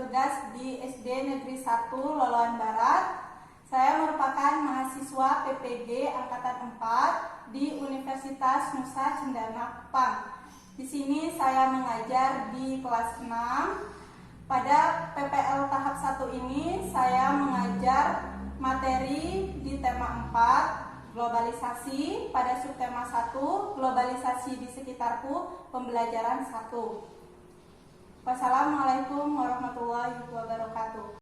bertugas di SD Negeri 1 Loloan Barat. Saya merupakan mahasiswa PPG Angkatan 4 di Universitas Nusa Cendana Kupang. Di sini saya mengajar di kelas 6. Pada PPL tahap 1 ini saya mengajar materi di tema 4, globalisasi, pada subtema 1, globalisasi di sekitarku, pembelajaran 1. Wassalamualaikum warahmatullahi wabarakatuh.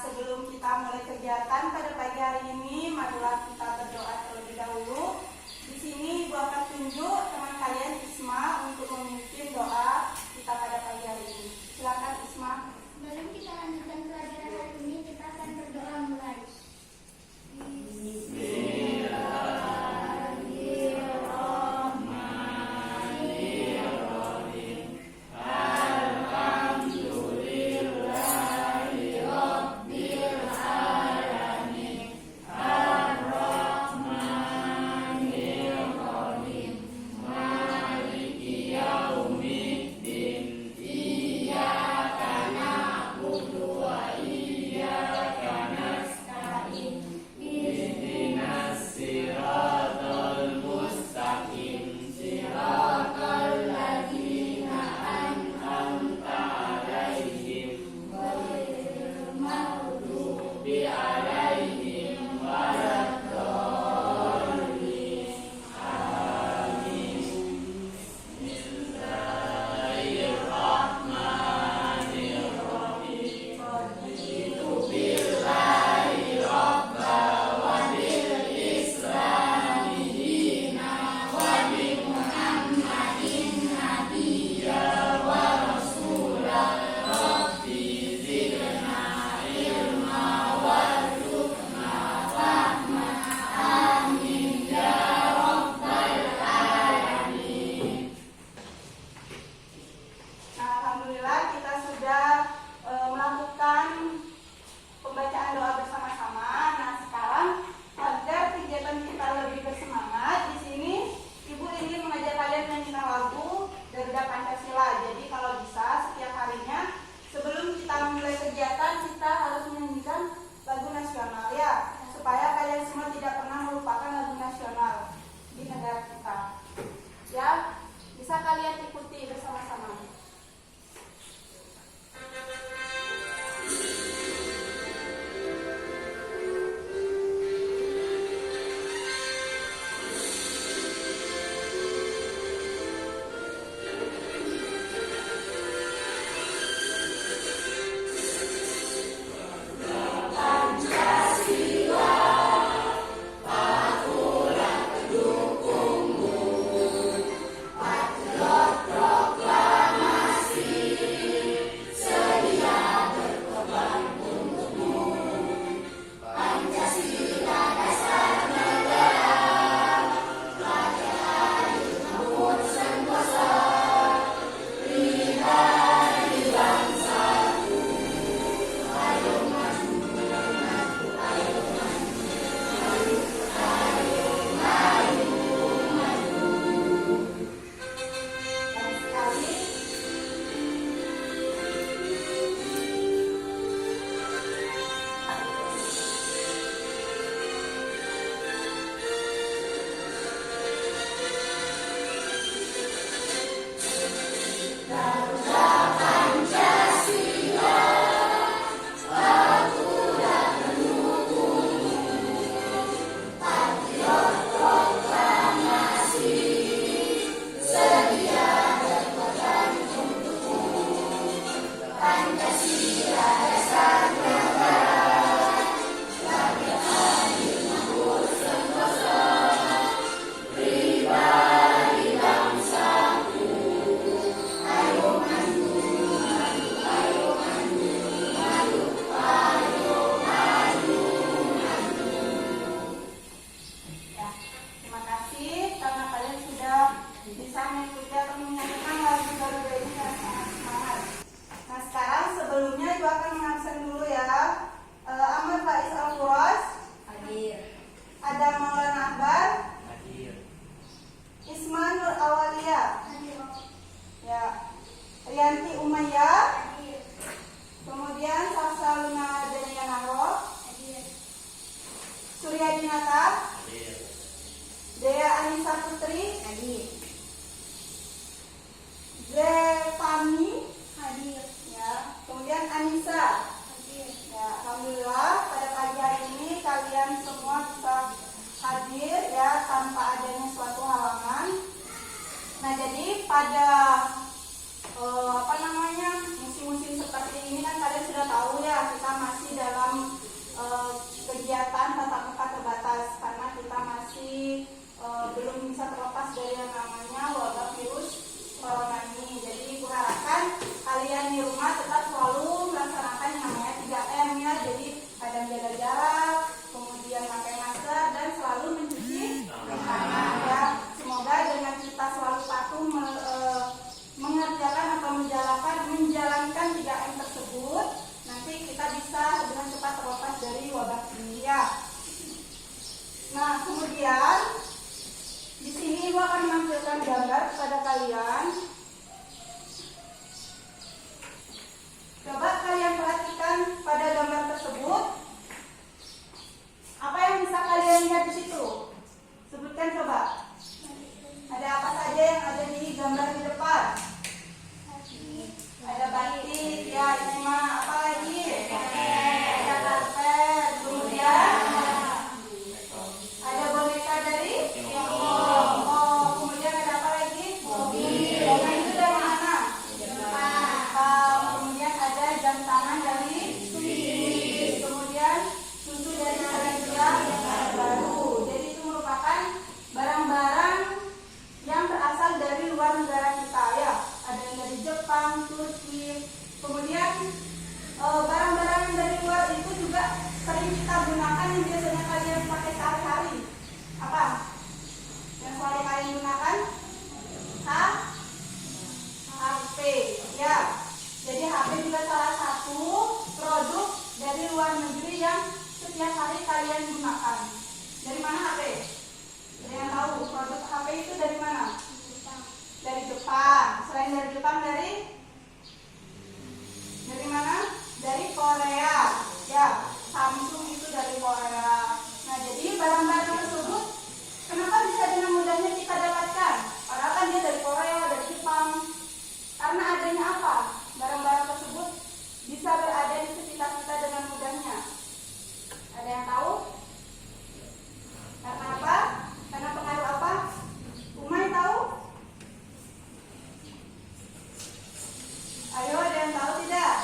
Sebelum kita mulai kegiatan pada pagi hari ini, marilah kita berdoa terlebih dahulu. Di sini Ibu akan tunjuk teman kalian Isma untuk memimpin doa kita pada pagi hari ini. Silakan Isma. Sebelum kita lanjutkan pelajaran hari ini, kita akan berdoa mulai. Jadi kalau bisa setiap harinya sebelum kita memulai kegiatan kita harus menyanyikan lagu nasional ya, supaya kalian semua tidak pernah melupakan lagu nasional di negara kita. Ya, bisa kalian ikuti bersama-sama. dan Anissa. Ya, alhamdulillah pada pagi hari ini kalian semua bisa hadir ya tanpa adanya suatu halangan. Nah, jadi pada musim-musim seperti ini kan kalian sudah tahu ya, kita masih dalam kegiatan tatap muka terbatas karena kita masih belum bisa terlepas dari yang namanya wabah virus corona ini. Jadi kuharapkan kalian di rumah tetap selalu melaksanakan yang namanya 3M ya. Jadi ada menjaga jarak, kemudian pakai masker dan selalu mencuci tangan ya. Semoga dengan kita selalu patuh mengerjakan atau menjalankan 3M tersebut, nanti kita bisa dengan cepat terlepas dari wabah ini ya. Nah, kemudian di sini Ibu akan menampilkan gambar kepada kalian. Coba kalian perhatikan pada gambar tersebut. Apa yang bisa kalian lihat di situ? Sebutkan coba. Ada apa saja yang ada di gambar di depan? Ada batik, ya ini mah apa lagi? Ada karpet, kemudian ada boneka dari Tiongkok. Oh, kemudian ada apa lagi? Mobil. Nah, itu dari mana? Jepang. Kemudian ada jam tangan dari Swiss. Kemudian susu dari Selandia Baru. Jadi itu merupakan barang-barang yang berasal dari luar negara kita ya. Ada yang dari Jepang, Turki. Kemudian barang-barang yang dari luar itu juga sering kita gunakan yang biasanya kalian pakai sehari-hari. Apa? Yang selalu kalian gunakan? HP. Ya. Jadi HP juga salah satu produk dari luar negeri yang setiap hari kalian gunakan. Dari mana HP? Ada yang tahu produk HP itu dari mana? Dari Jepang. Selain dari Jepang, dari mana? Dari Korea. Ya, Samsung itu dari Korea. Nah, jadi barang-barang tersebut kenapa bisa dengan mudahnya kita dapatkan? Padahal kan dia dari Korea, dari Jepang. Karena adanya apa? Barang-barang tersebut bisa berada di sekitar kita dengan mudahnya. Ada yang tahu? Karena apa? Karena pengaruh apa? Umay tahu? Ayo, ada yang tahu tidak?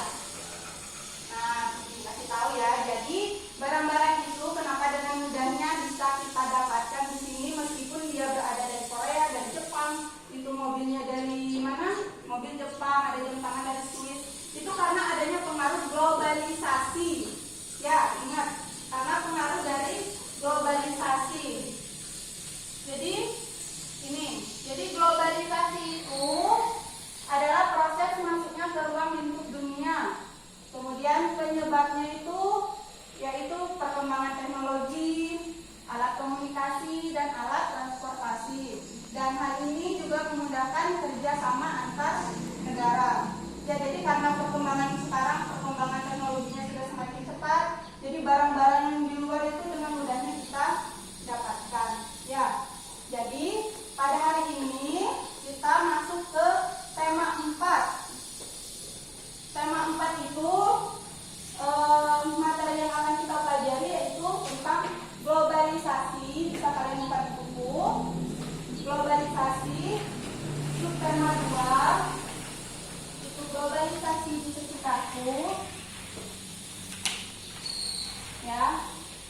Nah, kasih tahu ya. Jadi barang-barang itu kenapa dengan mudahnya bisa kita dapatkan di sini meskipun dia berada dari Korea, dari Jepang. Itu mobilnya dari mana? Mobil Jepang, ada jam tangan dari Swiss. Itu karena adanya pengaruh globalisasi. Ya, ingat, karena pengaruh dari globalisasi. Jadi globalisasi itu adalah proses masuknya ke ruang lingkup dunia. Kemudian penyebabnya itu yaitu perkembangan teknologi, alat komunikasi dan alat transportasi. Dan hal ini juga memudahkan kerjasama antar negara. Ya, jadi karena perkembangan teknologinya sudah semakin cepat, jadi barang-barang yang di luar itu dengan mudahnya kita dapatkan. Ya, jadi pada hari ini kita masuk ke tema 4. Tema 4 itu materi yang akan kita pelajari yaitu tentang globalisasi. Bisa kalian buka di buku. Globalisasi. Subtema 2 itu globalisasi di sekitarku. Ya,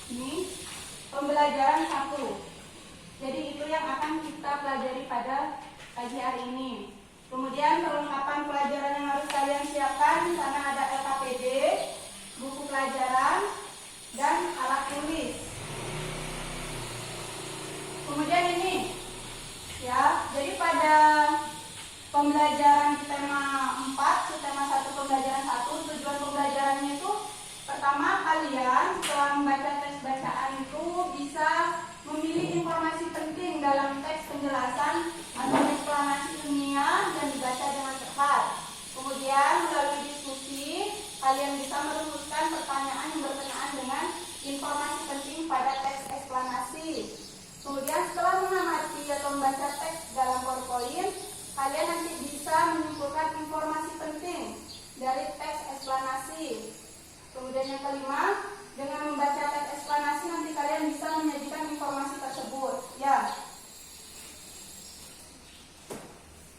ini pembelajaran 1. Jadi itu yang akan kita pelajari pada pagi hari ini. Kemudian perlengkapan pelajaran yang harus kalian siapkan karena ada LKPD, buku pelajaran, dan alat tulis. Kemudian ini, ya, jadi pada pembelajaran di tema 4, tema 1 pembelajaran 1, tujuan pembelajarannya itu pertama kalian setelah membaca teks bacaan itu bisa memilih informasi penting dalam teks penjelasan atau eksplanasi ilmiah dan dibaca dengan cepat. Kemudian melalui diskusi kalian bisa merumuskan pertanyaan yang berkenaan dengan informasi penting pada teks eksplanasi. Kemudian setelah mengamati atau membaca teks dalam PowerPoint, kalian nanti bisa menyimpulkan informasi penting dari teks eksplanasi. Kemudian yang kelima, dengan membaca teks eksplanasi nanti kalian bisa menyajikan informasi tersebut. Ya.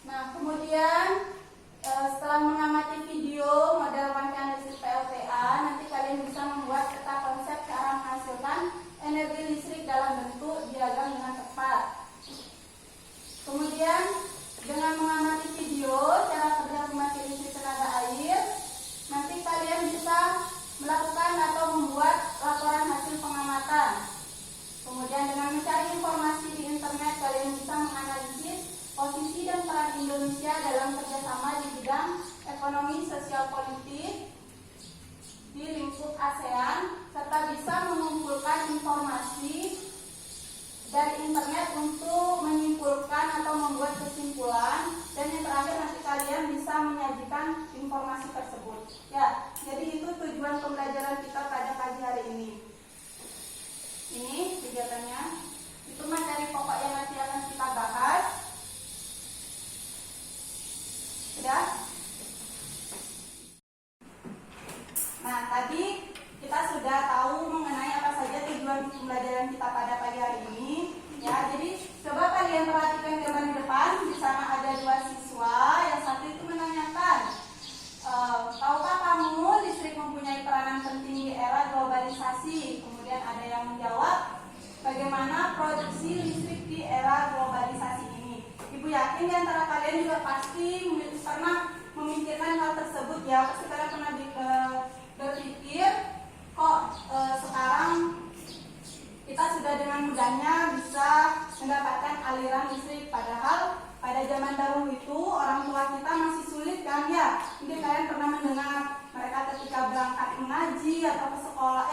Nah, kemudian setelah mengamati video model rangkaian analisis PLTA, nanti kalian bisa membuat peta konsep cara menghasilkan energi listrik dalam bentuk diagram dengan tepat. Kemudian dengan mengamati video cara kerja pembangkit listrik tenaga air, nanti kalian bisa melakukan atau membuat laporan hasil pengamatan. Kemudian dengan mencari informasi di internet, kalian bisa menganalisis posisi dan peran Indonesia dalam kerjasama di bidang ekonomi sosial politik di lingkup ASEAN, serta bisa mengumpulkan informasi dari internet untuk menyimpulkan atau membuat kesimpulan. Dan yang terakhir, nanti kalian bisa menyajikan informasi tersebut. Ya, jadi itu tujuan pembelajaran kita pada pagi hari ini. Ini kegiatannya. Itu materi pokok yang nanti akan kita bahas. Sudah? Nah, tadi kita sudah tahu mengenai apa saja tujuan pembelajaran kita pada pagi hari ini. Ya, jadi coba kalian perhatikan gambar di depan. Di sana ada dua siswa. Yang satu itu menanyakan, tahukah kamu listrik mempunyai peranan penting di era globalisasi? Kemudian ada yang menjawab, bagaimana produksi listrik di era globalisasi ini? Ibu yakin di antara kalian juga pasti pernah memikirkan hal tersebut ya. Pasti kalian pernah berpikir, kok sekarang kita sudah dengan mudahnya bisa mendapatkan aliran listrik. Padahal pada zaman dahulu itu orang tua kita masih sulit kan ya. Mungkin kalian pernah mendengar mereka ketika berangkat mengaji atau ke sekolah,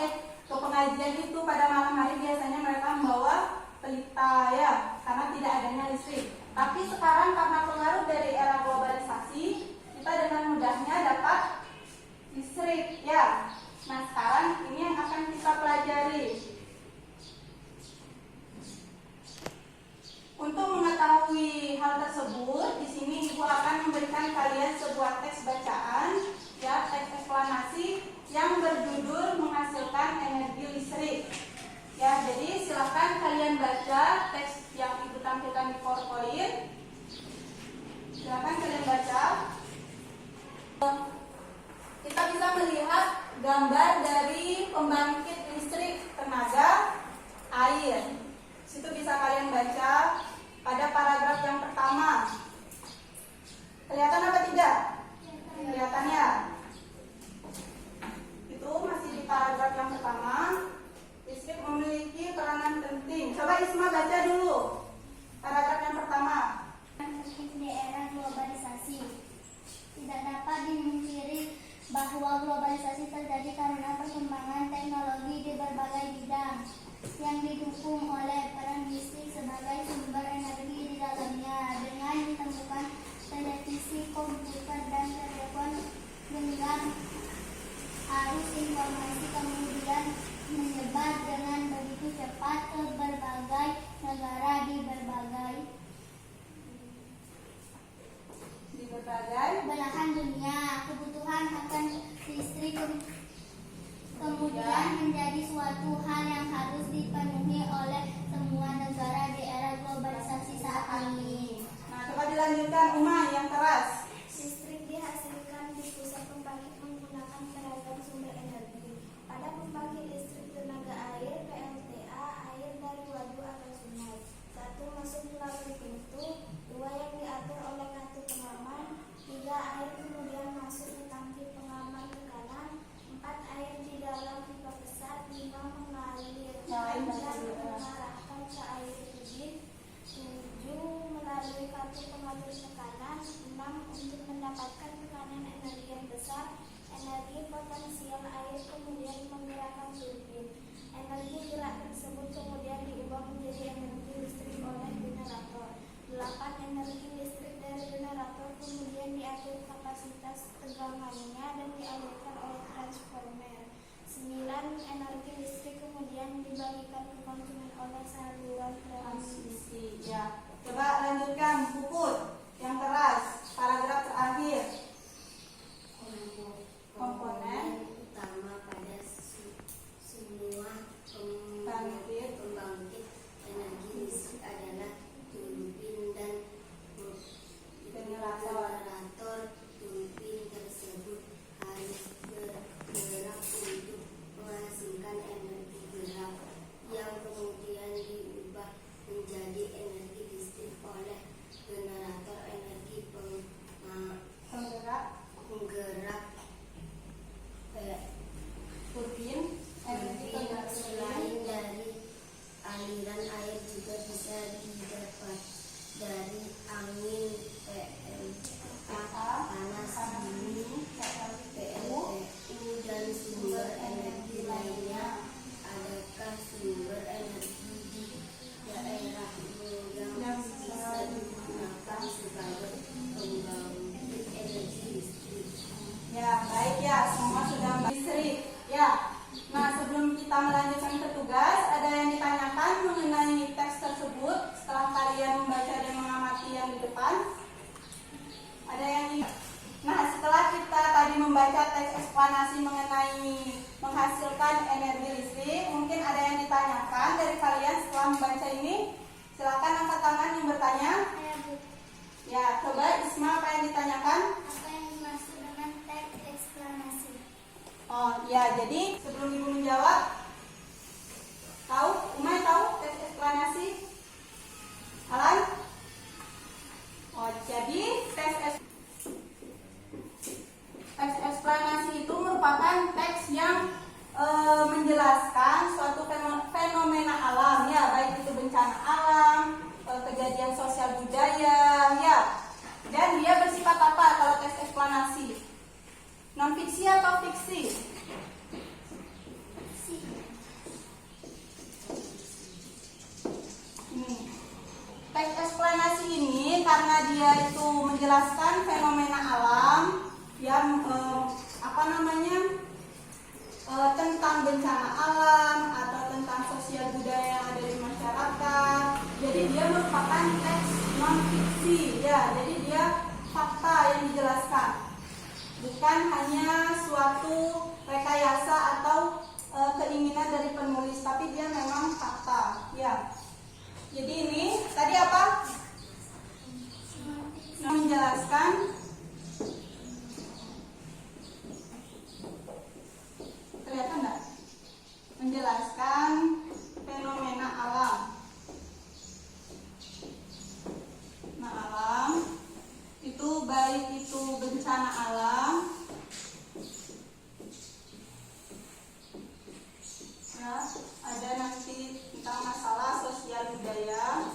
ke pengajian itu pada malam hari biasanya mereka membawa pelita ya, karena tidak adanya listrik. Tapi sekarang karena pengaruh dari era globalisasi, kita dengan mudahnya dapat listrik ya. Nah, sekarang ini yang akan kita pelajari. Untuk mengetahui hal tersebut, di sini Ibu akan memberikan kalian sebuah teks bacaan, ya, teks eksplanasi yang berjudul menghasilkan energi listrik. Ya, jadi silakan kalian baca teks yang Ibu tampilkan di PowerPoint. Silakan kalian baca. Kita bisa melihat gambar dari pembangkit listrik tenaga air. Situ bisa kalian baca pada paragraf yang pertama. Kelihatan apa tidak? Kelihatan ya? Itu masih di paragraf yang pertama. Listrik memiliki peranan penting. Coba Isma baca dulu paragraf yang pertama. Di era globalisasi, tidak dapat dimungkiri bahwa globalisasi terjadi karena perkembangan teknologi di berbagai bidang yang didukung oleh peran listrik sebagai sumber energi di dalamnya. Dengan ditemukan televisi, komputer, dan telepon genggam, arus informasi kemudian menyebar dengan begitu cepat ke berbagai negara di berbagai belahan dunia. Kebutuhan akan listrik kemudian menjadi suatu hal yang harus dipenuhi oleh semua negara di era globalisasi saat ini. Nah, coba dilanjutkan Uma yang keras. Listrik dihasilkan di pusat pembangkit menggunakan beragam sumber energi. Pada pembangkit listrik tenaga air (PLTA), air dari waduk atau sungai. 1. Masuk melalui pintu. 2. Yang diatur oleh kartu pengaman. 3. Air kemudian masuk ke tangki pengaman ke kanan. 4. Air di dalam pipa besar. 5. Mengalir dan mengarahkan ke air turbin. 7. Melalui kartu pengatur tekanan. 6. mengenai menghasilkan energi listrik. Mungkin ada yang ditanyakan dari kalian setelah membaca ini. Silakan angkat tangan yang bertanya. Saya Bu, Ya, coba Isma, apa yang ditanyakan? apa yang dimaksud dengan teks eksplanasi? Oh, ya, jadi sebelum Ibu menjawab, tahu? Umay tahu teks eksplanasi? Alan? Oh, jadi teks eksplanasi itu merupakan teks yang menjelaskan suatu fenomena alam, ya, baik itu bencana alam, kejadian sosial budaya, ya. Dan dia bersifat apa kalau teks eksplanasi? Non fiksi atau fiksi? Teks eksplanasi ini karena dia itu menjelaskan fenomena alam yang tentang bencana alam atau tentang sosial budaya yang ada di masyarakat. Jadi dia merupakan teks non fiksi, ya. Jadi dia fakta yang dijelaskan, bukan hanya suatu rekayasa atau keinginan dari penulis, tapi dia memang fakta, ya. Jadi ini tadi apa? Menjelaskan kelihatan enggak? Menjelaskan fenomena alam. Nah, alam itu baik itu bencana alam, ya, ada nanti tentang masalah sosial budaya.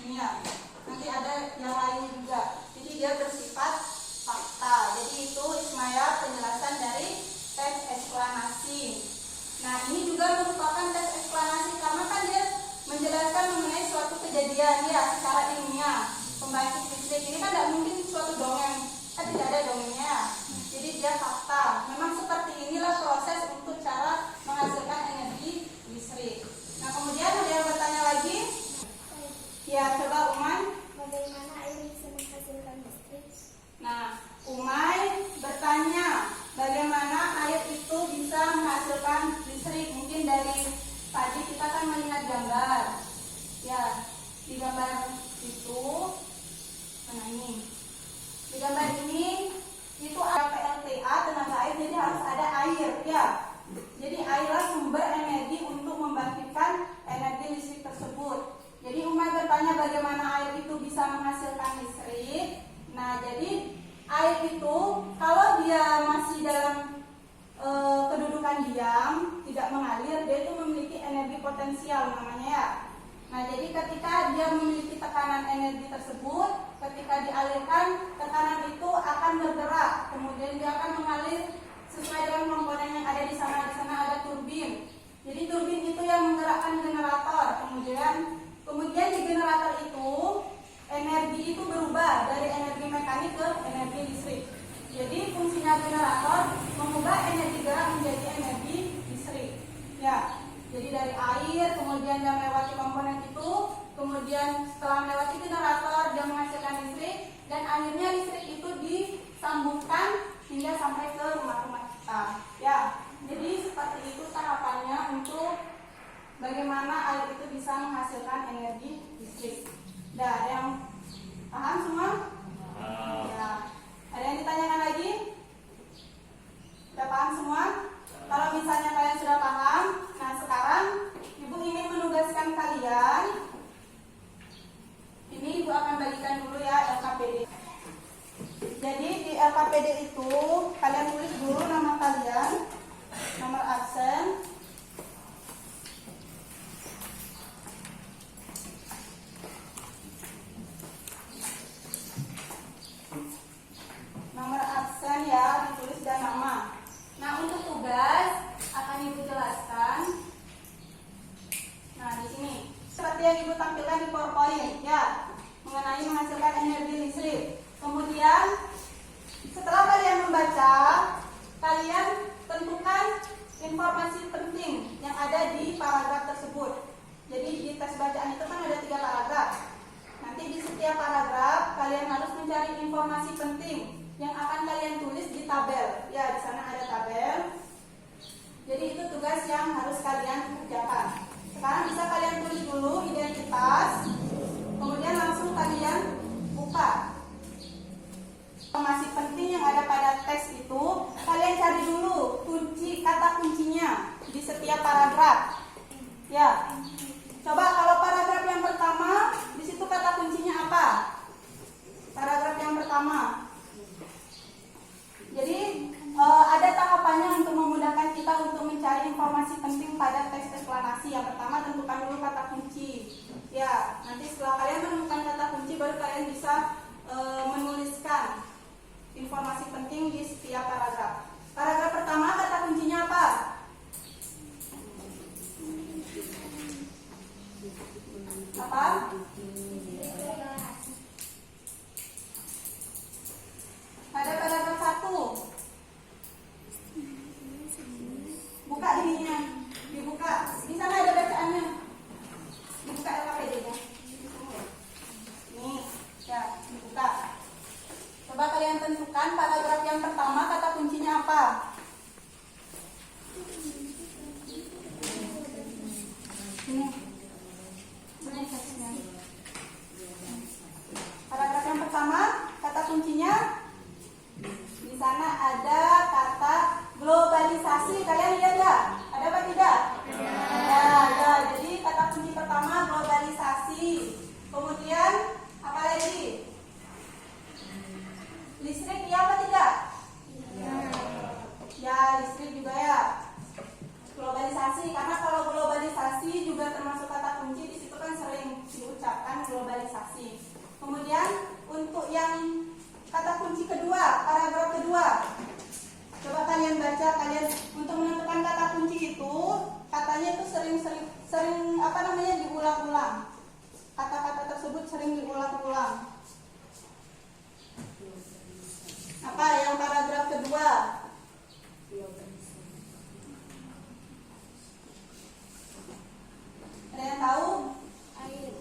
Ini ya, nanti ada yang lain juga. Jadi dia bersifat fakta. Jadi itu Ismaya penjelasan dari teks eksplanasi. Nah, ini juga merupakan teks eksplanasi karena kan dia menjelaskan mengenai suatu kejadian, ya, secara ilmiah. Pembangkit listrik ini kan tidak mungkin suatu dongeng, kan tidak ada dongengnya. Jadi dia fakta. Memang seperti inilah proses untuk cara menghasilkan energi listrik. Nah, kemudian ada yang bertanya lagi? Ya, coba Umay. Bagaimana air bisa menghasilkan listrik? Nah, Umay bertanya bagaimana air itu bisa menghasilkan listrik. Mungkin dari tadi kita kan melihat gambar. Ya, di gambar itu, mana ini? Di gambar ini itu ada PLTA, tenaga air, jadi harus ada air, ya. Jadi airlah sumber energi untuk membangkitkan energi listrik tersebut. Jadi Umay bertanya bagaimana air itu bisa menghasilkan listrik. Nah, jadi air itu kalau dia masih dalam kedudukan diam, tidak mengalir, dia itu memiliki energi potensial namanya, ya. Nah, jadi ketika dia memiliki tekanan energi tersebut, ketika dialirkan, tekanan itu akan bergerak, kemudian dia akan mengalir sesuai dengan komponen yang ada di sana. Di sana ada turbin. Jadi turbin itu yang menggerakkan generator. Kemudian di generator itu energi itu berubah dari energi mekanik ke energi listrik. Jadi fungsinya generator mengubah energi gerak menjadi energi listrik. Ya. Jadi dari air, kemudian dia melewati komponen itu, kemudian setelah melewati generator dia menghasilkan listrik, dan akhirnya listrik itu disambungkan hingga sampai ke rumah-rumah kita. Ya, jadi seperti itu tahapannya untuk bagaimana air itu bisa menghasilkan energi listrik. Nah, ada yang paham semua? Ya. Ada yang ditanyakan lagi? Sudah paham semua? Kalau misalnya kalian sudah paham, nah sekarang Ibu ingin menugaskan kalian. Ini Ibu akan bagikan dulu ya LKPD. Jadi di LKPD itu kalian tulis dulu nama kalian, nomor absen, nomor absen ya, ditulis dan nama. Nah, untuk tugas akan Ibu jelaskan. Nah, di sini seperti yang Ibu tampilkan di PowerPoint, ya, mengenai menghasilkan energi listrik. Kemudian setelah kalian membaca, kalian tentukan informasi penting yang ada di paragraf tersebut. Jadi di tes bacaan itu kan ada 3 paragraf. Nanti di setiap paragraf kalian harus mencari informasi penting yang akan kalian tulis di tabel. Ya, di sana ada tabel. Jadi itu tugas yang harus kalian kerjakan. Sekarang bisa kalian tulis dulu identitas, kemudian langsung kalian buka. Informasi penting yang ada pada teks itu, kalian cari dulu kata kuncinya di setiap paragraf. Ya. Coba kalau paragraf yang pertama, di situ kata kuncinya apa? Paragraf yang pertama. Jadi ada tahapannya untuk memudahkan kita untuk mencari informasi penting pada teks eksplanasi. Yang pertama, tentukan dulu kata kunci. Ya, nanti setelah kalian menemukan kata kunci, baru kalian bisa menuliskan informasi penting di setiap paragraf. Paragraf pertama, kata kuncinya apa? Apa? Pada paragraf 1. Buka ininya, dibuka. Di sana ada bacaannya. Dibuka LKPD-nya. Nih, ya, dibuka. Coba kalian tentukan paragraf yang pertama kata kuncinya apa? Ini. Paragraf yang pertama kata kuncinya di sana ada kata globalisasi. Kalian lihat ya? Ada apa tidak? Ada. Jadi kata kunci pertama globalisasi. Kemudian apa lagi? Listrik ya apa tidak? Ya, listrik juga ya. Globalisasi, karena kalau globalisasi juga termasuk kata kunci, di situ kan sering diucapkan globalisasi. Kemudian untuk yang kata kunci kedua, paragraf kedua, coba kalian baca, kalian untuk menentukan kata kunci itu katanya itu sering apa namanya diulang-ulang. Kata-kata tersebut sering diulang-ulang. Apa yang paragraf kedua? Ada yang tahu? Air.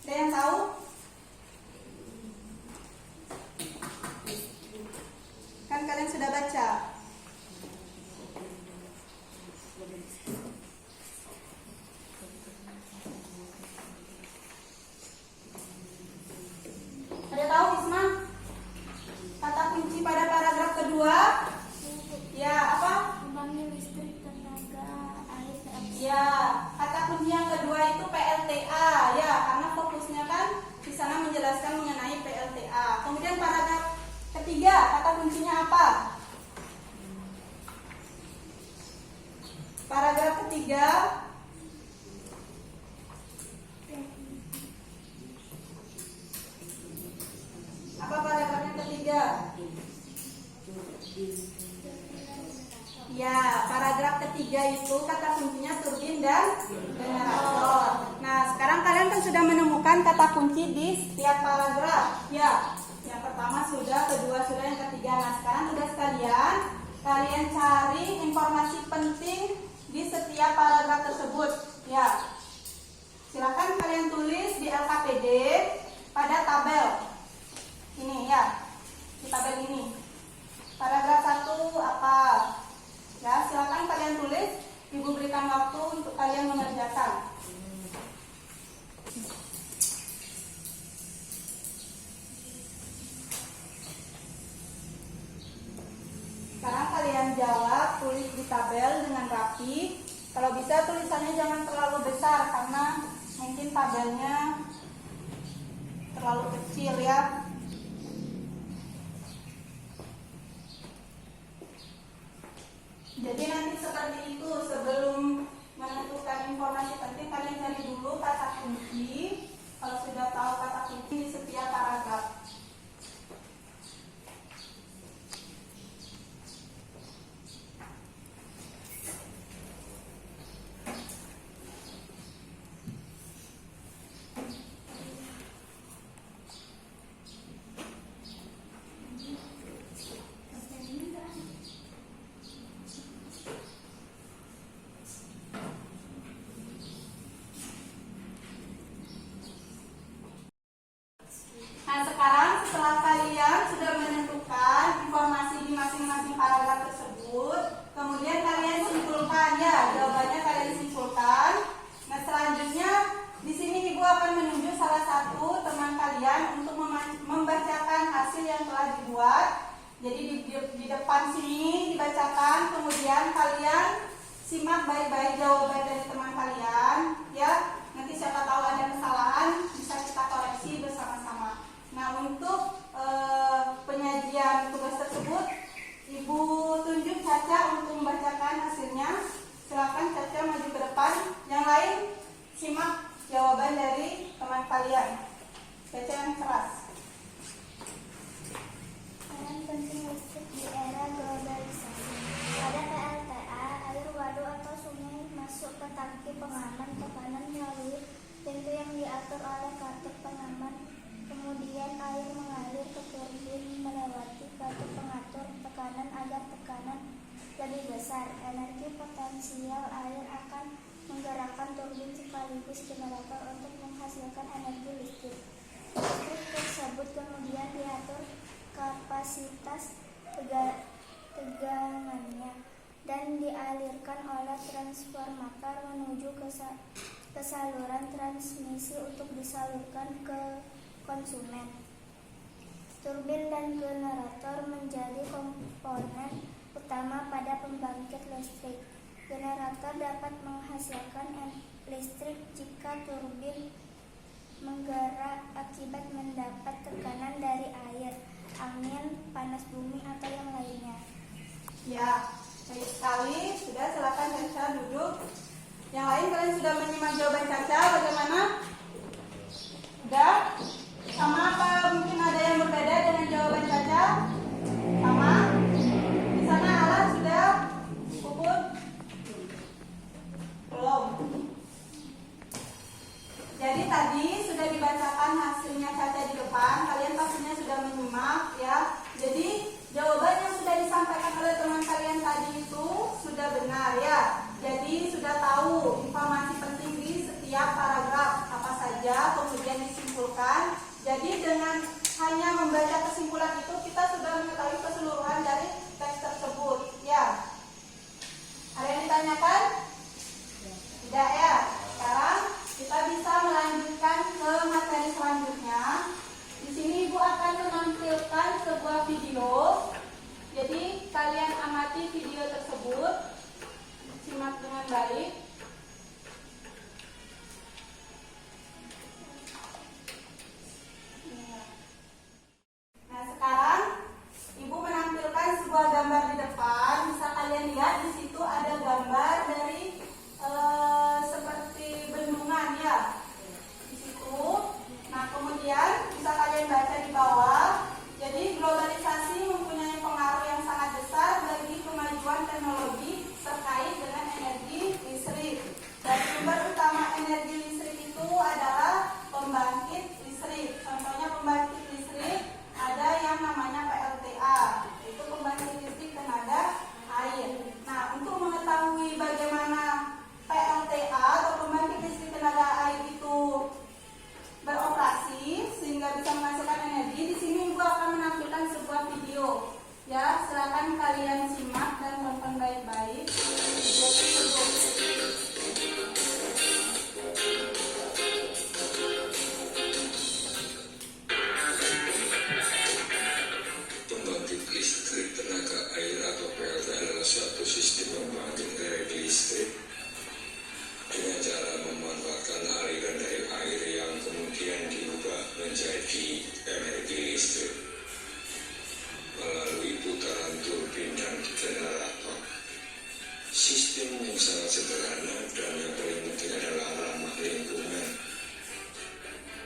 Ada yang tahu? Kan kalian sudah baca. Ada tahu Isma? Kata kunci pada paragraf kedua? Ya, apa? Membangun listrik, tenaga, air, Ya, kata kunci yang kedua itu PLTA. Ya, karena fokusnya kan di sana menjelaskan mengenai PLTA. Kemudian paragraf ketiga, kata kuncinya apa? Paragraf ketiga, apa paragraf yang ketiga? Ya, paragraf ketiga itu kata kuncinya turbin dan generator. Nah, sekarang kalian kan sudah menemukan kata kunci di setiap paragraf. Ya, yang pertama sudah, kedua sudah, yang ketiga. Nah, sekarang tugas kalian cari informasi penting di setiap paragraf tersebut. Ya, silakan kalian tulis di LKPD pada tabel ini ya, di tabel ini. Paragraf 1 apa? Ya, silakan kalian tulis. Ibu berikan waktu untuk kalian mengerjakan. Sekarang kalian jawab, tulis di tabel dengan rapi. Kalau bisa tulisannya jangan terlalu besar karena mungkin tabelnya terlalu kecil ya. Jadi nanti seperti itu, sebelum menentukan informasi penting kalian cari dulu kata kunci. Kalau sudah tahu kata kunci di setiap paragraf. simak baik-baik jawaban dari teman kalian ya. Nanti siapa tahu ada kesalahan bisa kita koreksi bersama-sama. Nah, untuk penyajian tugas tersebut Ibu tunjuk Caca untuk membacakan hasilnya. Silakan Caca maju ke depan. Yang lain simak jawaban dari teman kalian. Caca yang keras. Peran penting listrik di era globalisasi. Pada PLTA, air waduk atau sungai masuk ke tangki pengaman tekanan melalui pintu yang diatur oleh kartu pengaman. Kemudian air mengalir ke turbin melewati kartu pengatur tekanan agar tekanan lebih besar. Energi potensial air akan menggerakkan turbin sekaligus generator untuk menghasilkan energi listrik. Listrik tersebut kemudian diatur kapasitas tegangannya dan dialirkan oleh transformator menuju ke saluran transmisi untuk disalurkan ke konsumen. Turbin dan generator menjadi komponen utama pada pembangkit listrik. Generator dapat menghasilkan listrik jika turbin menggerak akibat mendapat tekanan dari air, angin, panas bumi, atau yang lainnya. Ya, baik sekali. Sudah, silakan Caca duduk. Yang lain kalian sudah menyimak jawaban Caca, bagaimana? Sudah? Sama apa mungkin ada yang berbeda dengan jawaban Caca? Sama? Di sana Alan sudah? Puput? Belum. Jadi tadi sudah dibacakan hasilnya Caca di depan. Kalian pastinya sudah menyimak ya. Jadi jawaban yang sudah disampaikan oleh teman kalian tadi itu sudah benar ya. Jadi sudah tahu informasi penting di setiap paragraf apa saja, kemudian disimpulkan. Jadi dengan hanya membaca kesimpulan itu kita sudah mengetahui keseluruhan dari teks tersebut ya. Ada yang ditanyakan? Tidak ya. Sekarang kita bisa melanjutkan ke materi selanjutnya. Di sini Ibu akan menampilkan sebuah video. Jadi kalian amati video tersebut, simak dengan baik. Nah, sekarang Ibu menampilkan sebuah gambar di depan. Bisa kalian lihat di situ ada gambar dari seperti bendungan ya. Di situ. Nah, kemudian bisa kalian baca di bawah. Jadi globalisasi mempunyai pengaruh yang sangat besar bagi kemajuan teknologi terkait dengan energi listrik. Dan sumber utama energi listrik itu adalah pembangkit listrik. Contohnya pembangkit listrik ada yang namanya PLTA, itu pembangkit listrik tenaga air. Nah, untuk mengetahui bagaimana PLTA atau pembangkit listrik tenaga air itu beroperasi sehingga bisa menghasilkan energi, di sini Ibu akan menampilkan sebuah video. Ya, silakan kalian simak dan tonton baik-baik video tersebut. Pembangkit listrik tenaga air atau PLTA adalah suatu sistem pembangkit energi listrik dengan cara memanfaatkan aliran dari air yang kemudian diubah menjadi energi listrik melalui putaran turbin dan generator. Sistem yang sangat sederhana dan yang paling penting adalah ramah lingkungan.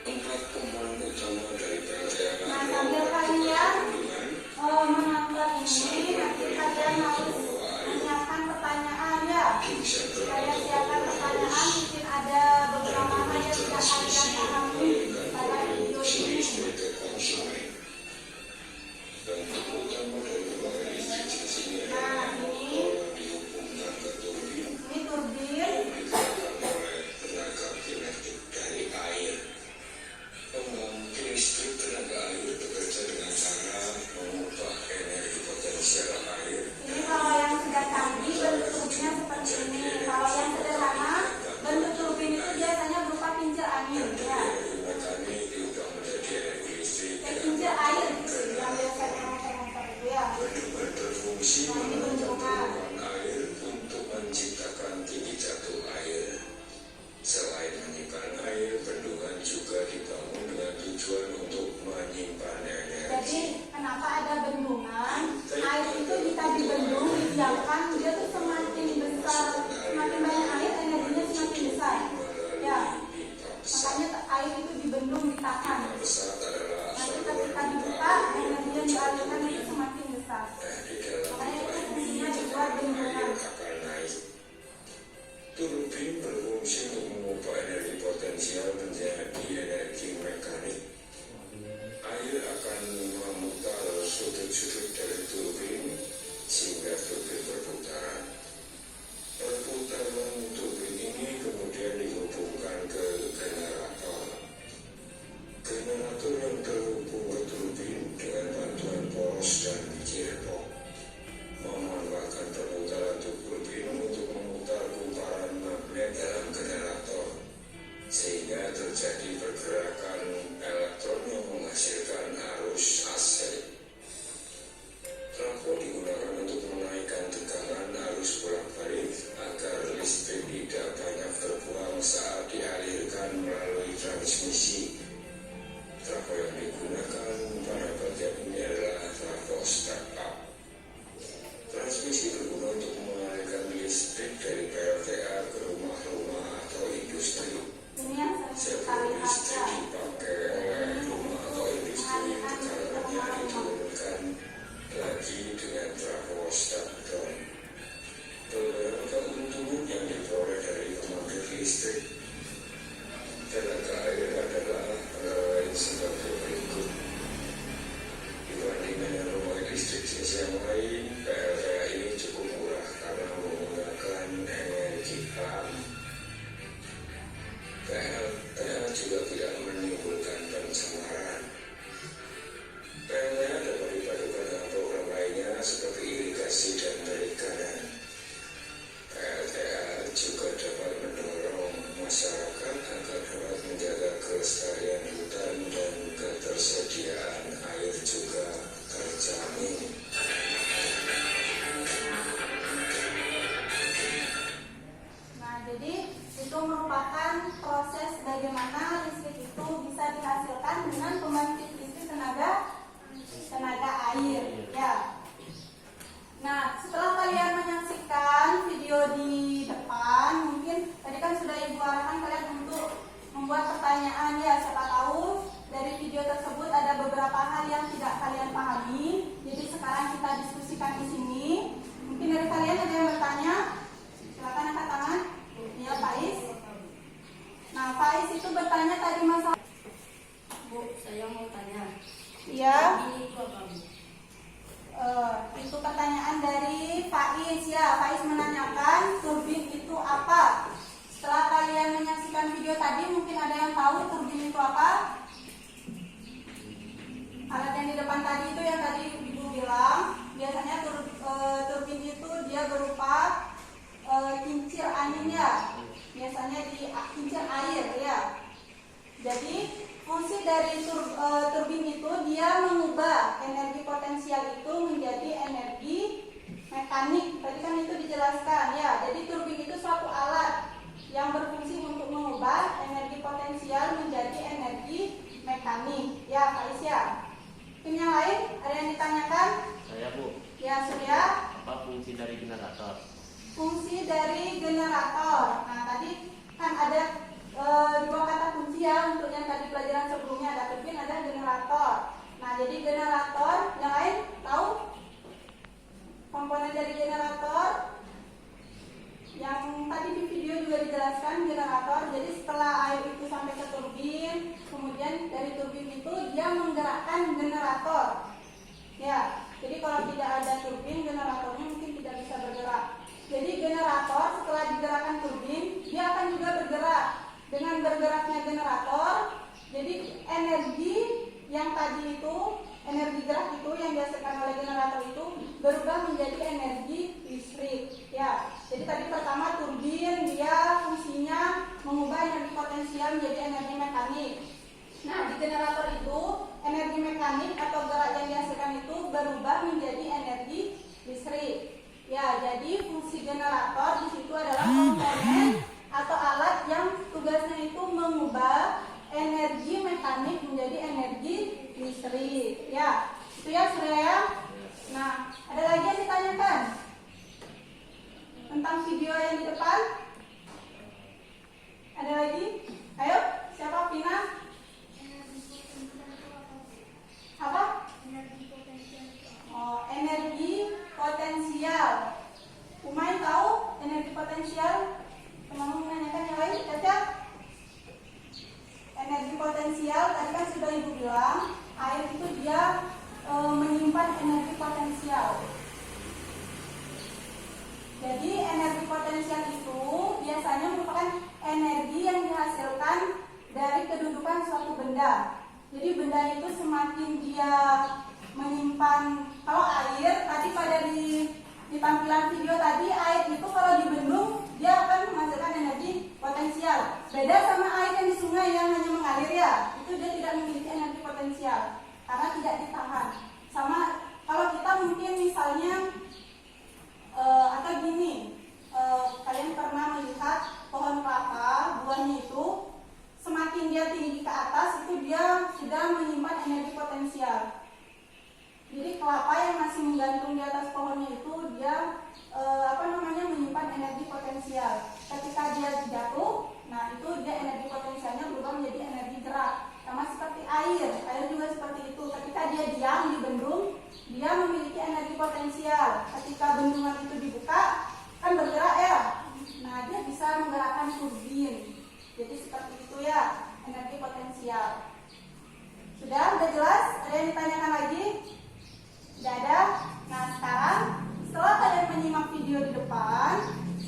4 komponen utama dari PLTA Nah, adalah sambil kalian bendungan, menonton ini, nanti kalian harus menyiapkan pertanyaan ya. Kalian siapkan pertanyaan, mungkin ada beberapa hal yang tidak kalian pahami pada video ini. itu apa? Alat yang di depan tadi itu yang tadi Ibu bilang, biasanya turbin itu dia berupa kincir angin ya. Biasanya di kincir air ya. Jadi fungsi dari turbin itu dia mengubah energi potensial itu menjadi energi mekanik. Tadi kan itu dijelaskan ya. Jadi turbin itu suatu alat yang berfungsi untuk mengubah energi potensial menjadi energi mekanik. Ya, Kak Isya. Tim yang lain ada yang ditanyakan? Saya, Bu. Ya, Surya. Apa fungsi dari generator? Fungsi dari generator. Nah, tadi kan ada dua kata kunci ya untuk yang tadi pelajaran sebelumnya, ada turbin, ada generator. Nah, jadi generator, yang lain tahu komponen dari generator? Yang tadi di video juga dijelaskan generator. Jadi setelah air itu sampai ke turbin, kemudian dari turbin itu dia menggerakkan generator. Ya, jadi kalau tidak ada turbin, generatornya mungkin tidak bisa bergerak. Jadi generator setelah digerakkan turbin, dia akan juga bergerak. Dengan bergeraknya generator, jadi energi yang tadi itu, energi gerak itu yang dihasilkan oleh generator itu berubah menjadi energi listrik. Ya, jadi tadi pertama turbin dia fungsinya mengubah energi potensial menjadi energi mekanik. Nah, di generator itu energi mekanik atau gerak yang dihasilkan itu berubah menjadi energi listrik. Ya, jadi fungsi generator di situ adalah komponen atau alat yang tugasnya itu mengubah energi mekanik menjadi energi listrik. Ya, itu ya Surya ya. Nah, ada lagi yang ditanyakan tentang video yang di depan? Ada lagi? Ayo, siapa? Pina? Apa? Oh, energi potensial. Umay tahu energi potensial? Teman-teman menanyakan yang lain, Caca? Energi potensial tadi kan sudah Ibu bilang, air itu dia menyimpan energi potensial. Jadi energi potensial itu biasanya merupakan energi yang dihasilkan dari kedudukan suatu benda. Jadi benda itu semakin dia menyimpan, kalau air tadi pada di tampilan video tadi, air itu kalau dibendung dia akan menghasilkan energi potensial. Beda sama air yang di sungai yang hanya mengalir ya, itu dia tidak memiliki energi potensial karena tidak ditahan. Sama kalau kita mungkin misalnya atau gini, kalian pernah melihat pohon kelapa, buahnya itu semakin dia tinggi ke atas itu dia sudah menyimpan energi potensial. Jadi kelapa yang masih menggantung di atas pohonnya itu dia menyimpan energi potensial. Ketika dia jatuh, nah itu dia energi potensialnya berubah menjadi energi gerak. Sama seperti air juga seperti itu. Ketika dia diam di bendung, dia memiliki energi potensial. Ketika bendungan itu dibuka, kan bergerak ya. Nah dia bisa menggerakkan turbin. Jadi seperti itu ya energi potensial. Sudah jelas? Ada yang ditanyakan lagi? Tidak ada? Nah sekarang setelah kalian menyimak video di depan,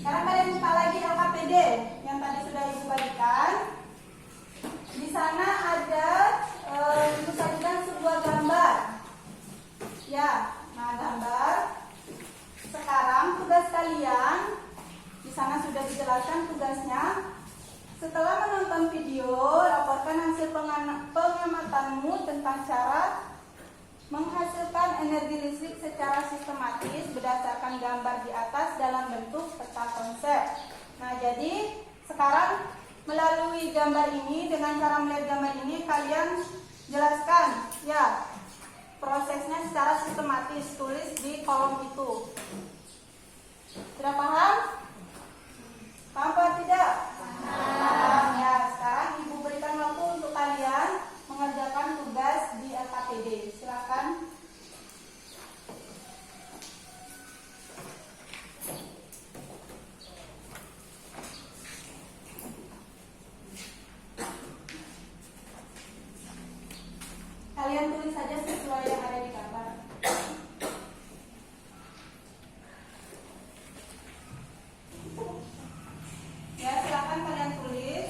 sekarang kalian buka lagi LKPD yang tadi sudah Ibu bagikan. Di sana ada Ibu sajikan sebuah gambar. Ya, nah gambar. Sekarang tugas kalian di sana sudah dijelaskan tugasnya. Setelah menonton video, laporkan hasil pengamatanmu tentang cara menghasilkan energi listrik secara sistematis berdasarkan gambar di atas dalam bentuk peta konsep. Nah, jadi sekarang melalui gambar ini, dengan cara melihat gambar ini, kalian jelaskan ya prosesnya secara sistematis, tulis di kolom itu. Sudah paham? Paham atau tidak? Paham ya. Sekarang Ibu berikan waktu untuk kalian mengerjakan tugas di LKPD. Silakan. Kalian tulis saja sesuai yang ada di gambar. Ya, silakan kalian tulis.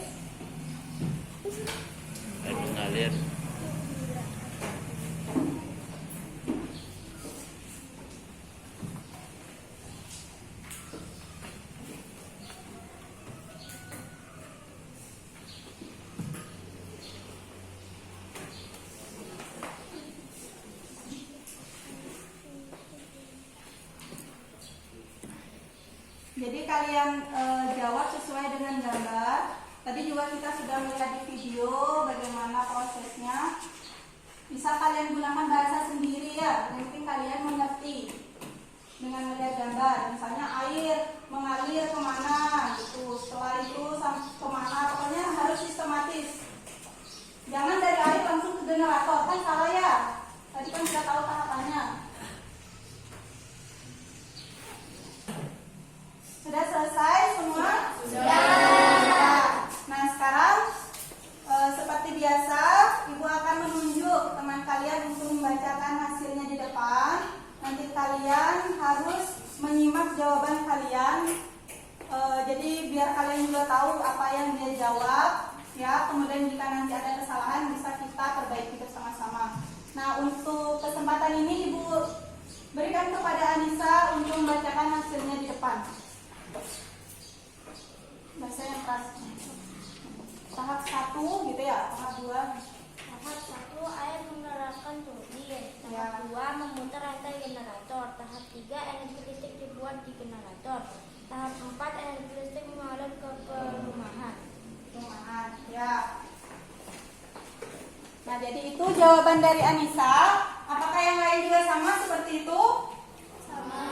Jadi kalian jawab sesuai dengan gambar. Tadi juga kita sudah melihat di video bagaimana prosesnya. Bisa kalian gunakan bahasa sendiri ya, yang penting kalian mengerti dengan melihat gambar. Misalnya air mengalir kemana gitu, setelah itu kemana, pokoknya harus sistematis. Jangan dari air langsung ke generator, kan salah ya. Tadi kan sudah tahu tahapannya. Sudah selesai semua? Sudah. Nah sekarang seperti biasa, Ibu akan menunjuk teman kalian untuk membacakan hasilnya di depan. Nanti kalian harus menyimak jawaban kalian. Jadi biar kalian juga tahu apa yang dia jawab, ya. Kemudian jika nanti ada kesalahan bisa kita perbaiki bersama-sama. Nah untuk kesempatan ini Ibu berikan kepada Anissa untuk membacakan hasilnya di depan. Bahasa yang keras. Tahap 1 gitu ya, tahap 2. Tahap 1 air menerapkan turbin. Ya. Tahap 2 memutar rantai generator. Tahap 3 energi listrik dibuat di generator. Tahap 4 energi listrik mengalir ke perumahan. Rumahan, ya. Nah, jadi itu jawaban dari Anissa. Apakah yang lain juga sama seperti itu? Sama.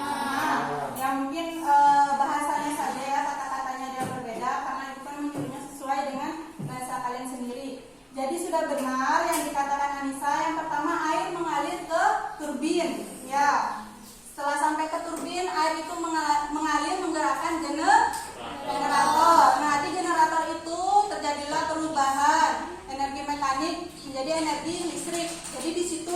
Ya mungkin bahasanya saja ya, kata-katanya dia berbeda karena itu kan menyuruhnya sesuai dengan bahasa kalian sendiri. Jadi sudah benar yang dikatakan Anissa. Yang pertama air mengalir ke turbin, ya. Setelah sampai ke turbin, air itu mengalir menggerakkan generator. Nah, di generator itu terjadilah perubahan energi mekanik menjadi energi listrik. Jadi di situ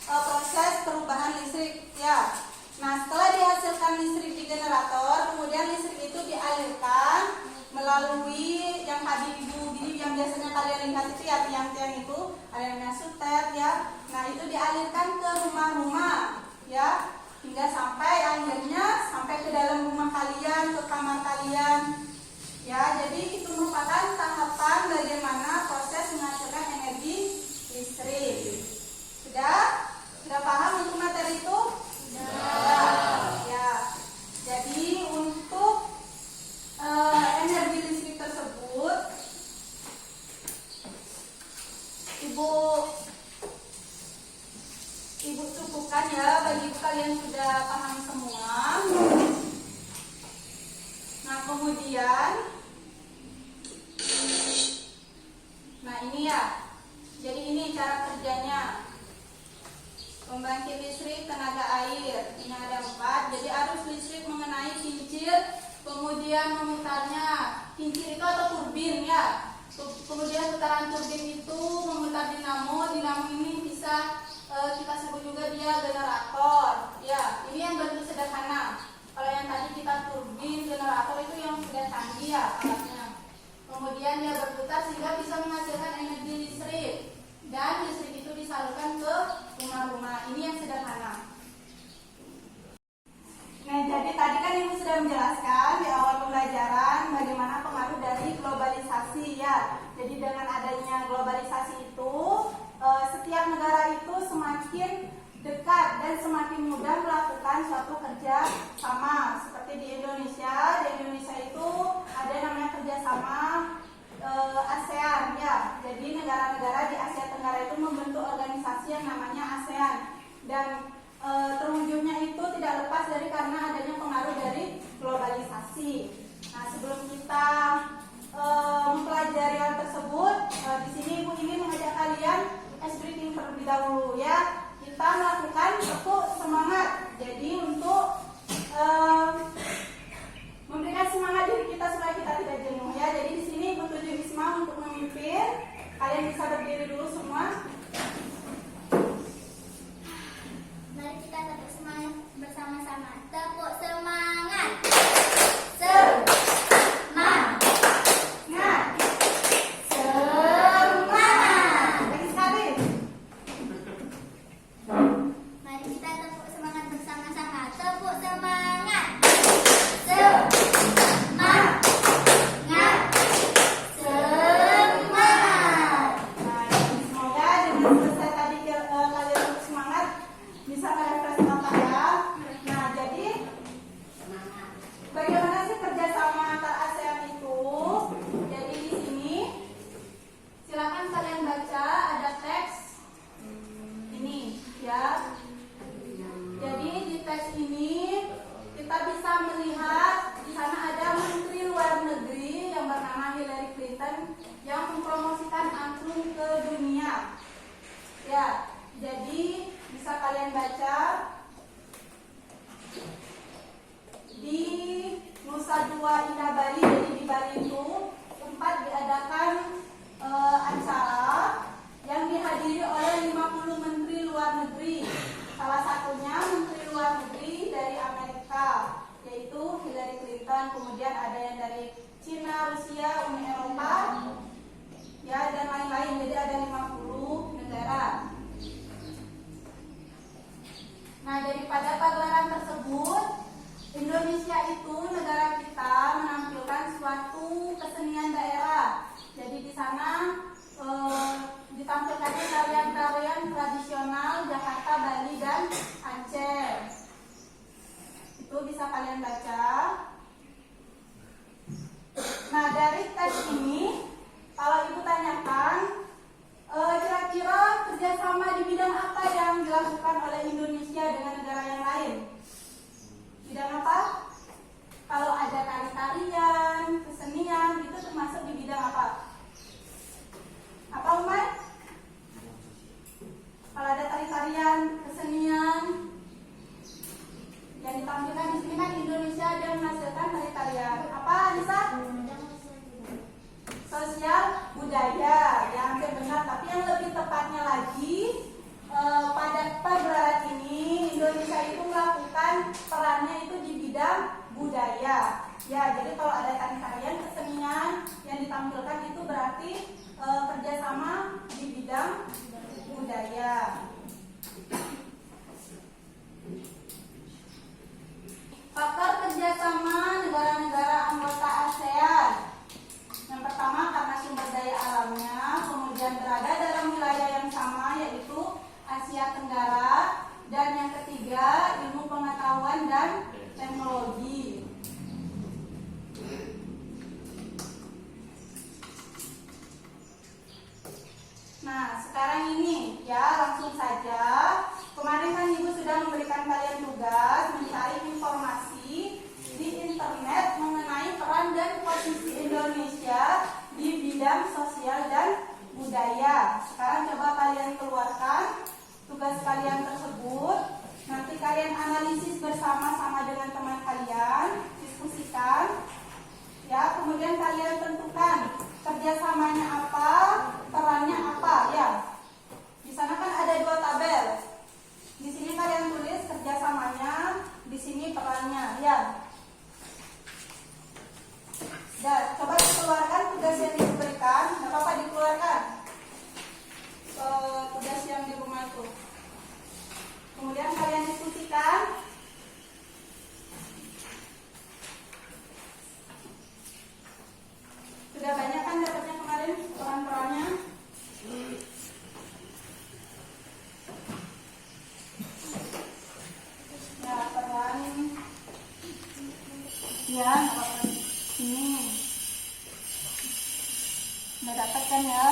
proses perubahan listrik, ya. Nah, setelah dihasilkan listrik di generator, kemudian listrik itu dialirkan melalui yang tadi Ibu gini yang biasanya kalian lihat itu ya, tiang-tiang itu, alirannya sutet ya. Nah, itu dialirkan ke rumah-rumah, ya. Hingga sampai akhirnya sampai ke dalam rumah kalian, ke kamar kalian. Ya, jadi itu merupakan tahapan bagaimana proses menghasilkan energi listrik. Sudah? Sudah paham untuk materi itu? Sudah. Ya. Jadi untuk energi listrik tersebut Ibu cukupkan ya, bagi kalian sudah paham semua. Nah kemudian, nah ini ya, jadi ini cara kerjanya. Pembangkit listrik tenaga air, ini ada 4. Jadi arus listrik mengenai kincir, kemudian memutarnya. Kincir itu atau turbin ya. Kemudian putaran turbin itu memutar dinamo. Dinamo ini bisa kita sebut juga dia generator. Ya, ini yang bentuk sederhana. Kalau yang tadi kita turbin, generator itu yang sudah canggih ya alatnya. Kemudian dia berputar sehingga bisa menghasilkan energi listrik. Dan listrik itu disalurkan ke rumah-rumah. Ini yang sederhana. Nah, jadi tadi kan Ibu sudah menjelaskan di awal pembelajaran bagaimana pengaruh dari globalisasi ya. Jadi dengan adanya globalisasi itu, setiap negara itu semakin dekat dan semakin mudah melakukan suatu kerja sama. Seperti di Indonesia itu ada namanya kerjasama ASEAN ya. Jadi negara-negara di Asia Tenggara itu membentuk organisasi yang namanya ASEAN. Dan terwujudnya itu tidak lepas dari karena adanya pengaruh dari globalisasi. Nah, sebelum kita mempelajari hal tersebut, di sini Ibu ingin mengajak kalian ice breathing terlebih dahulu ya. Kita melakukan tepuk semangat. Jadi untuk memberikan semangat diri kita supaya kita tidak jenuh ya. Jadi di sini Ibu tuju Isma untuk memimpin. Kalian bisa berdiri dulu semua. Mari kita tepuk semangat bersama-sama. Tepuk semangat. Lagi sekali. Mari kita tepuk semangat bersama-sama. Tepuk semangat. Nah, semoga dengan tadi tarian-tarian tradisional Jakarta, Bali, dan Aceh. Itu bisa kalian baca. Nah, dari tes ini, kalau Ibu tanyakan, kira-kira kerjasama di bidang apa yang dilakukan oleh Indonesia dengan negara yang lain? Bidang apa? Kalau ada tari-tarian, kesenian, itu termasuk di bidang apa? Apa, Umar? Kalau ada tari-tarian, kesenian, yang ditampilkan di sini kan Indonesia ada menghasilkan tari-tarian. Apa, Anissa? Sosial budaya, yang benar. Tapi yang lebih tepatnya lagi, pada pagelaran ini Indonesia itu melakukan perannya itu di bidang budaya. Ya, jadi kalau ada tari-tarian, kesenian yang ditampilkan itu berarti kerjasama di bidang budaya. Faktor kerjasama negara-negara anggota ASEAN. Yang pertama karena sumber daya alamnya, kemudian berada dalam wilayah yang sama yaitu Asia Tenggara, dan yang ketiga ilmu pengetahuan dan teknologi. Nah, sekarang ini ya langsung saja. Kemarin kan Ibu sudah memberikan kalian tugas mencari informasi di internet mengenai peran dan posisi Indonesia di bidang sosial dan budaya. Sekarang coba kalian keluarkan tugas kalian tersebut. Nanti kalian analisis bersama-sama dengan teman kalian, diskusikan. Ya, kemudian kalian tentukan kerjasamanya apa, perannya apa, ya. Di sana kan ada 2 tabel. Di sini kalian tulis kerjasamanya, di sini perannya, ya. Dan coba dikeluarkan tugas yang diberikan, nggak apa-apa dikeluarkan tugas yang di rumah itu. Kemudian kalian diskusikan. Sudah banyak kan dapatnya kemarin peran-perannya? Ya, peran. Ya, nggak apa-apa. Ini. Sudah dapat kan ya?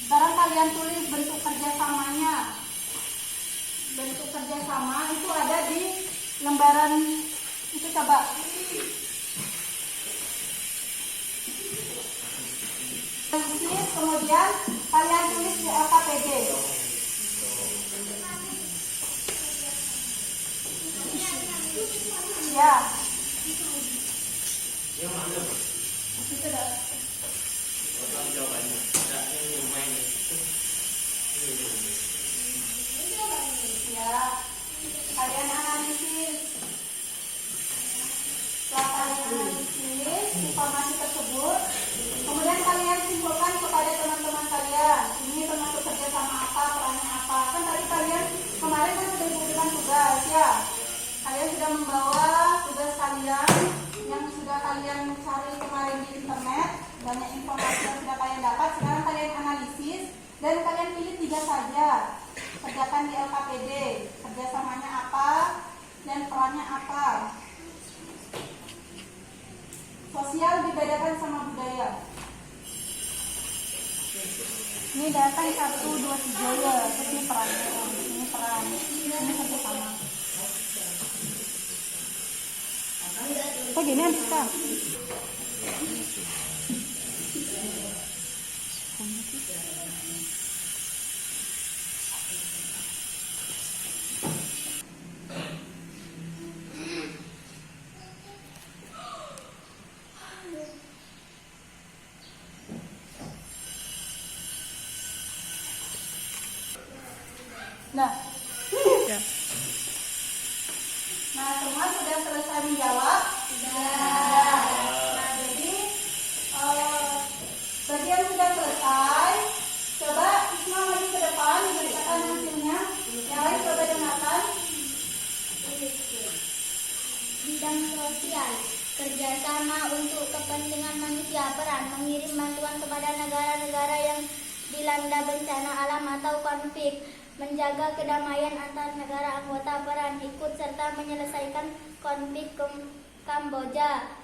Sekarang kalian tulis bentuk kerjasamanya. Bentuk kerjasama itu ada di lembaran itu, coba. Kemudian kalian tulis di LKPD. Ya. Itu dah. Ya. Kalian analisis. Setelah kalian analisis informasi tersebut, kemudian kalian simpulkan kepada teman-teman kalian. Ini termasuk kerjasama apa, perannya apa. Kan tadi kalian kemarin kan sudah diberikan tugas, ya. Kalian sudah membawa tugas kalian yang sudah kalian cari kemarin di internet. Banyak informasi yang sudah kalian dapat. Sekarang kalian analisis dan kalian pilih 3 saja. Kerjakan di LKPD. Kerjasamanya apa dan perannya apa. Sosial dibedakan sama budaya. Ini datang 1, 2, 3 ya. Ini perannya. Ini peran. Ini kerjasama. Oh gini Anissa. Nah, nah semua sudah selesai menjawab. Sudah. Nah, jadi bagi yang sudah selesai, coba Isma maju ke depan diberitakan hasilnya. Yang lain coba dengarkan. Bidang sosial, kerjasama untuk kepentingan manusia, peran mengirim bantuan kepada negara-negara yang dilanda bencana alam atau konflik, menjaga kedamaian antar negara anggota, peran ikut serta menyelesaikan konflik Kamboja,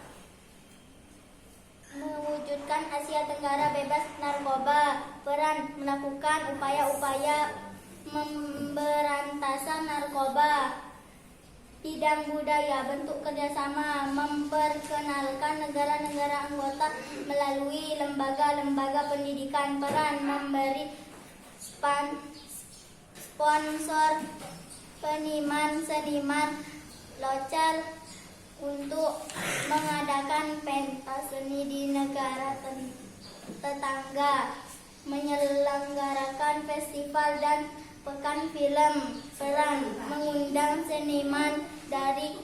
mewujudkan Asia Tenggara bebas narkoba, peran melakukan upaya-upaya pemberantasan narkoba. Bidang budaya, bentuk kerjasama, memperkenalkan negara-negara anggota melalui lembaga-lembaga pendidikan, peran memberi sponsor seniman lokal untuk mengadakan pentas seni di negara tetangga, menyelenggarakan festival dan pekan film, peran mengundang seniman dari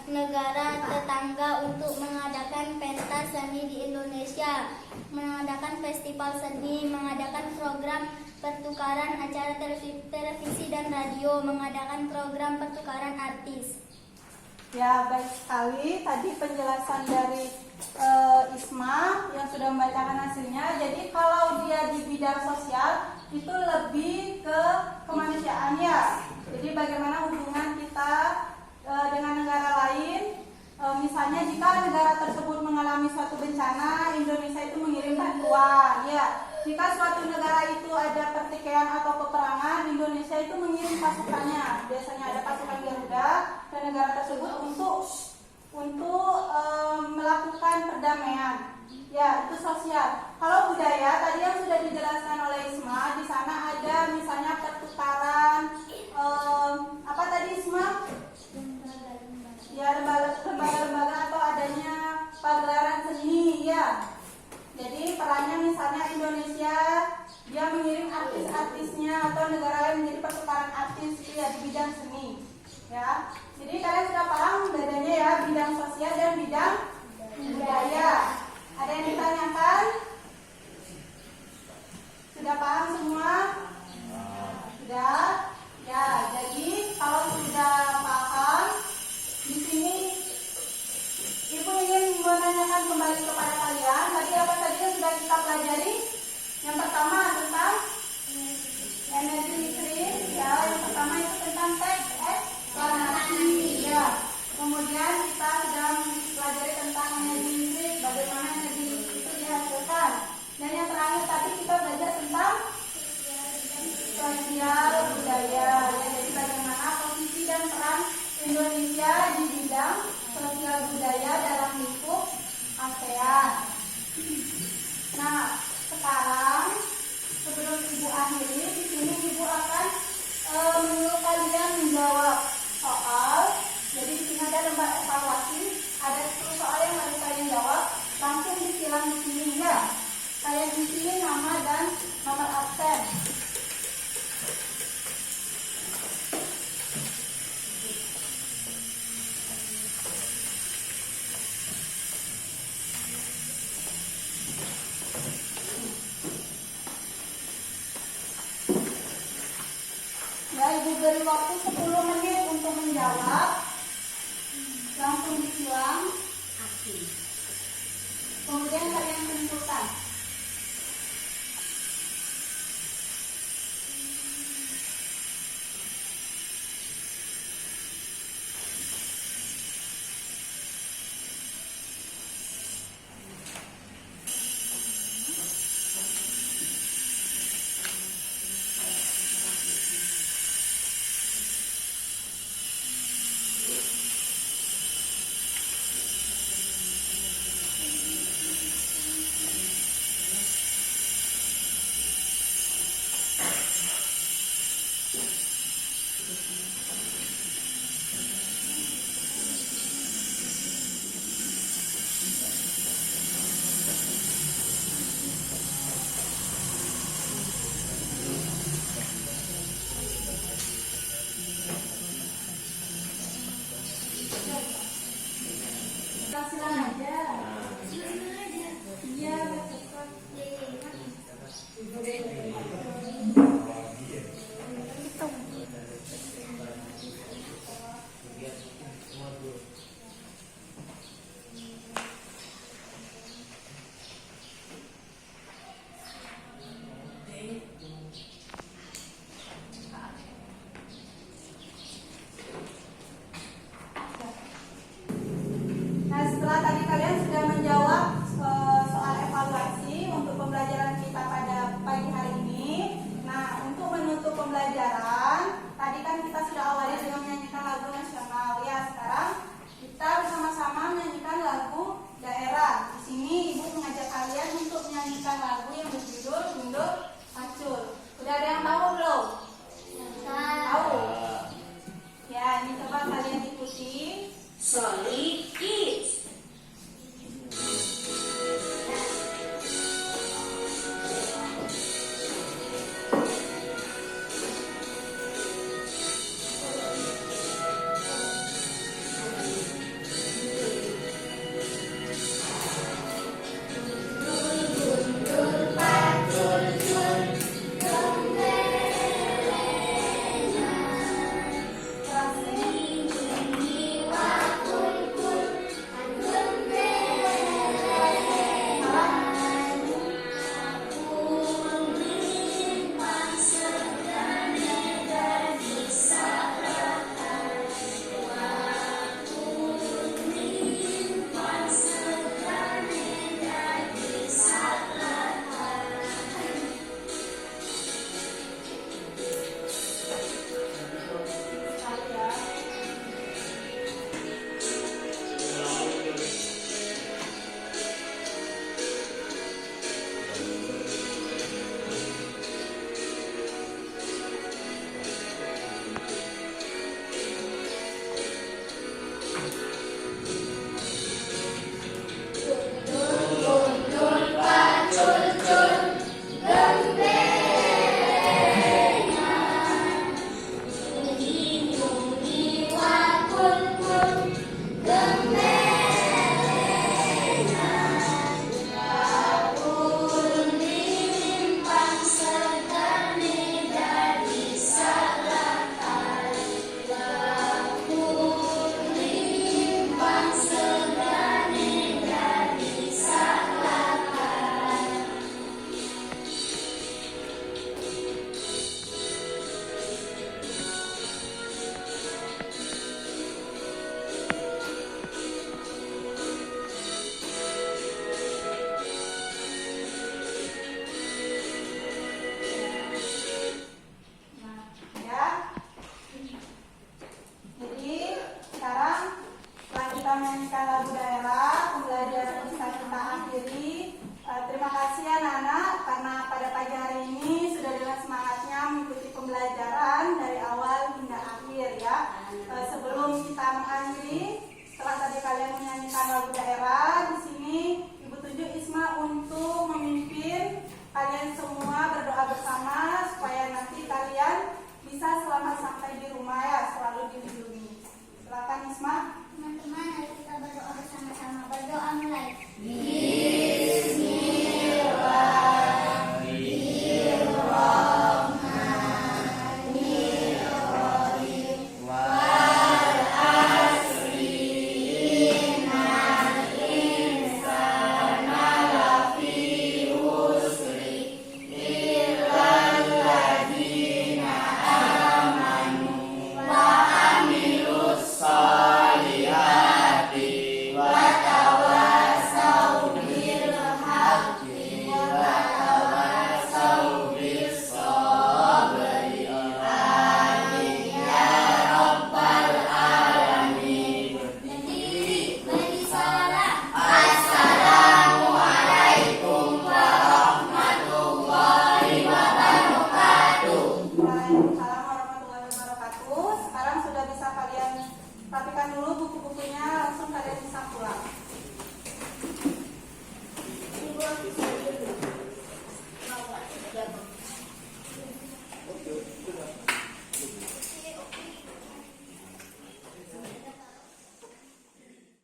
negara tetangga untuk mengadakan pentas seni di Indonesia, mengadakan festival seni, mengadakan program pertukaran acara televisi dan radio, mengadakan program pertukaran artis. Ya, baik sekali. Tadi penjelasan dari Isma yang sudah membacakan hasilnya. Jadi kalau dia di bidang sosial itu lebih ke kemanusiaan ya. Jadi bagaimana hubungan kita dengan negara lain. Misalnya jika negara tersebut mengalami suatu bencana, Indonesia itu mengirim bantuan ya. Jika suatu negara itu ada pertikaian atau peperangan, Indonesia itu mengirim pasukannya. Biasanya ada pasukan Garuda ke negara tersebut untuk melakukan perdamaian. Ya, itu sosial. Kalau budaya tadi yang sudah dijelaskan oleh Isma, di sana ada misalnya pertukaran apa tadi Isma? Ya, lembaga-lembaga atau adanya pagelaran seni ya. Jadi perannya misalnya Indonesia dia mengirim artis-artisnya atau negara lain menjadi pertukaran artis ya di bidang seni ya. Jadi kalian sudah paham bedanya ya bidang sosial dan bidang budaya. Ada yang ditanyakan? Sudah paham semua? Sudah? Ya, jadi kalau sudah paham di sini Ibu ingin menanyakan kembali kepada kalian. Tadi apa saja yang sudah kita pelajari? Yang pertama tentang energi listrik, ya. Yang pertama itu tentang teks eksplanasi, ya. Kemudian kita sudah pelajari tentang energi listrik, bagaimana energi listrik itu dihasilkan. Dan yang terakhir tadi kita belajar tentang sosial budaya, ya. Jadi bagaimana posisi dan peran Indonesia di bidang sosial budaya dalam lingkup ASEAN. Nah, sekarang sebelum Ibu akhiri, di sini Ibu akan menyuruh kalian menjawab soal. Jadi di sini ada lembar evaluasi, ada 10 soal yang harus kalian jawab. Langsung disilang di sini ya. Kalian isi nama dan nomor absen. Ya, Ibu beri waktu 10 menit untuk menjawab. Langsung disilang. Kemudian kalian